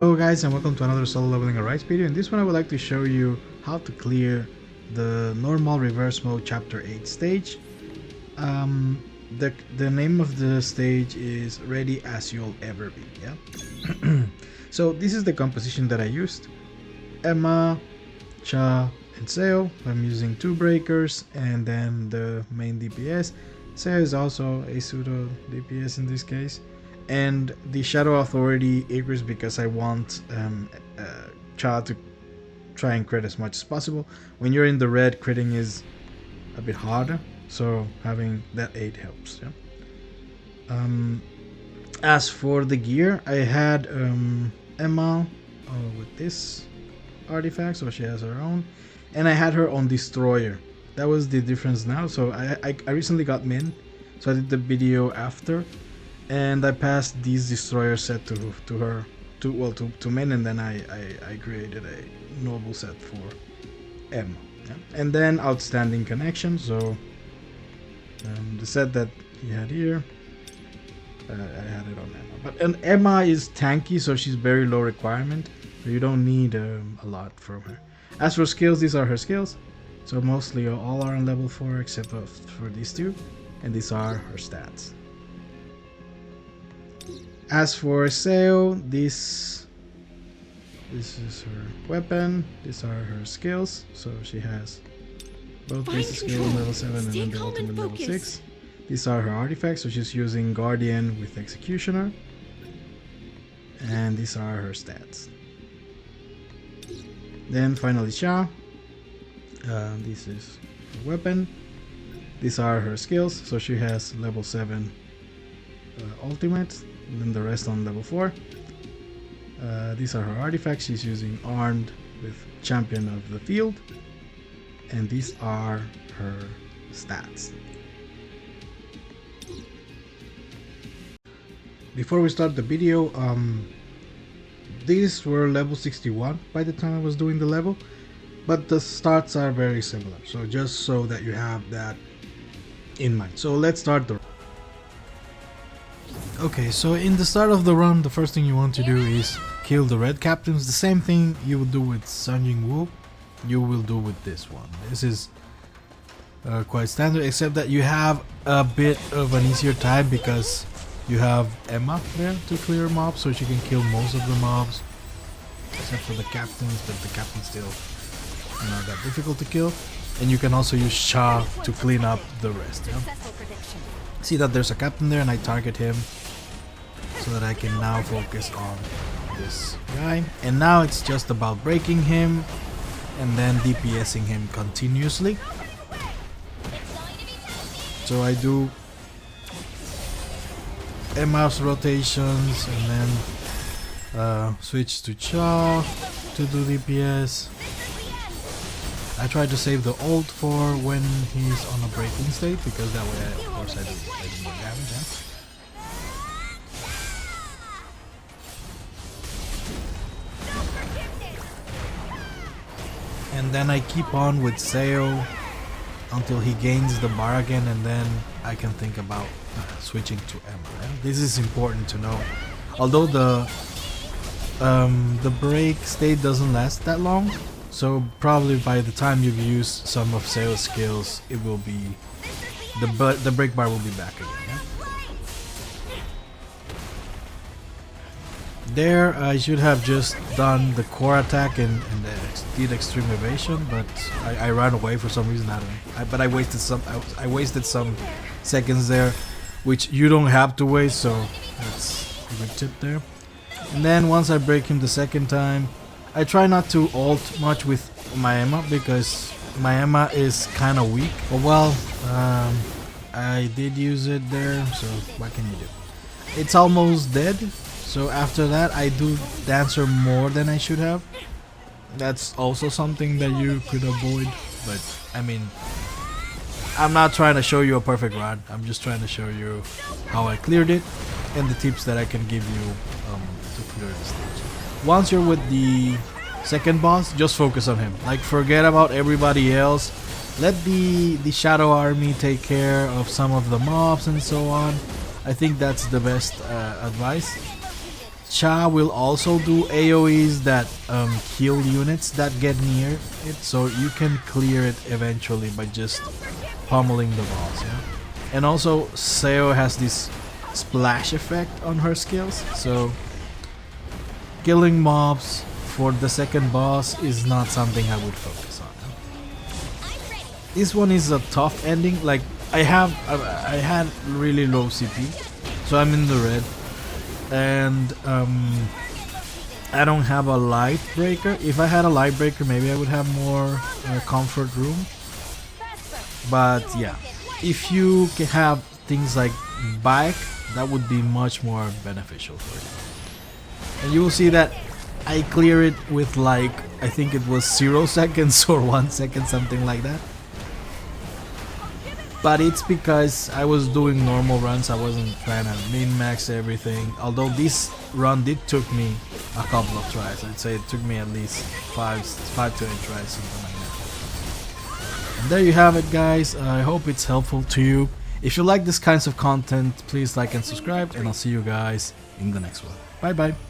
Hello guys, and welcome to another sololevelingarise video. In this one I would like to show you how to clear the normal reverse mode chapter 8 stage. The name of the stage is Ready As You'll Ever Be. Yeah. So this is the composition that I used: Emma, Cha, and Seo. I'm using 2 breakers and then the main DPS. Seo is also a pseudo DPS in this case. And the Shadow Authority Acres because I want Cha to try and crit as much as possible. When you're in the red, critting is a bit harder, so having that 8 helps. Yeah. As for the gear, I had Emma with this artifact, so she has her own, and I had her on Destroyer. That was the difference now. So I recently got Min, so I did the video after. And I passed these destroyer set to Min, and then I created a noble set for Emma. Yeah? And then Outstanding Connection. So the set that he had here, I had it on Emma. But Emma is tanky, so she's very low requirement. So you don't need a lot from her. As for skills, these are her skills. So mostly all are on level 4 except for these 2, and these are her stats. As for Seo, this is her weapon. These are her skills. So she has both basic skill level 7 and then the ultimate level 6. These are her artifacts. So she's using Guardian with Executioner. And these are her stats. Then finally Sha. This is her weapon. These are her skills. So she has level 7 ultimate. And then the rest on level 4. These are her artifacts. She's using Armed with Champion of the Field. And these are her stats. Before we start the video, these were level 61 by the time I was doing the level. But the starts are very similar. So just so that you have that in mind. So let's start the... Okay, so in the start of the run, the first thing you want to do is kill the red captains. The same thing you would do with Sun Jing-woo, you will do with this one. This is quite standard, except that you have a bit of an easier time because you have Emma there to clear mobs, so she can kill most of the mobs, except for the captains, but the captain's still not that difficult to kill. And you can also use Sha to clean up the rest. Yeah? See that there's a captain there and I target him so that I can now focus on this guy. And now it's just about breaking him and then DPSing him continuously. So I do Emma's rotations and then switch to Cha to do DPS. I try to save the ult for when he's on a breaking state because that way, of course, I do more damage. Yeah? And then I keep on with Seo until he gains the bar again, and then I can think about switching to Emma. Yeah? This is important to know. Although the break state doesn't last that long. So probably by the time you've used some of Seo's skills, it will be the break bar will be back again. Yeah? There, I should have just done the core attack and did extreme evasion, but I ran away for some reason. But I wasted some seconds there, which you don't have to waste. So that's a good tip there. And then once I break him the second time, I try not to ult much with my Emma because my Emma is kind of weak. But well, I did use it there, so what can you do? It's almost dead, so after that I do dance her more than I should have. That's also something that you could avoid, but I mean, I'm not trying to show you a perfect run. I'm just trying to show you how I cleared it and the tips that I can give you to clear the stage. Once you're with the second boss, just focus on him. Like, forget about everybody else. Let the shadow army take care of some of the mobs and so on. I think that's the best advice. Cha will also do AoEs that kill units that get near it, so you can clear it eventually by just pummeling the boss, yeah? And also, Seo has this splash effect on her skills, so killing mobs for the second boss is not something I would focus on. This one is a tough ending, like I had really low CP, so I'm in the red, and I don't have a light breaker. If I had a light breaker, maybe I would have more comfort room, but yeah, if you can have things like bike, that would be much more beneficial for you. And you will see that I clear it with like, I think it was 0 seconds or 1 second, something like that. But it's because I was doing normal runs, I wasn't trying to min-max everything. Although this run did took me a couple of tries. I'd say it took me at least 5 to 8 tries, something like that. And there you have it, guys. I hope it's helpful to you. If you like this kinds of content, please like and subscribe, and I'll see you guys in the next one. Bye bye.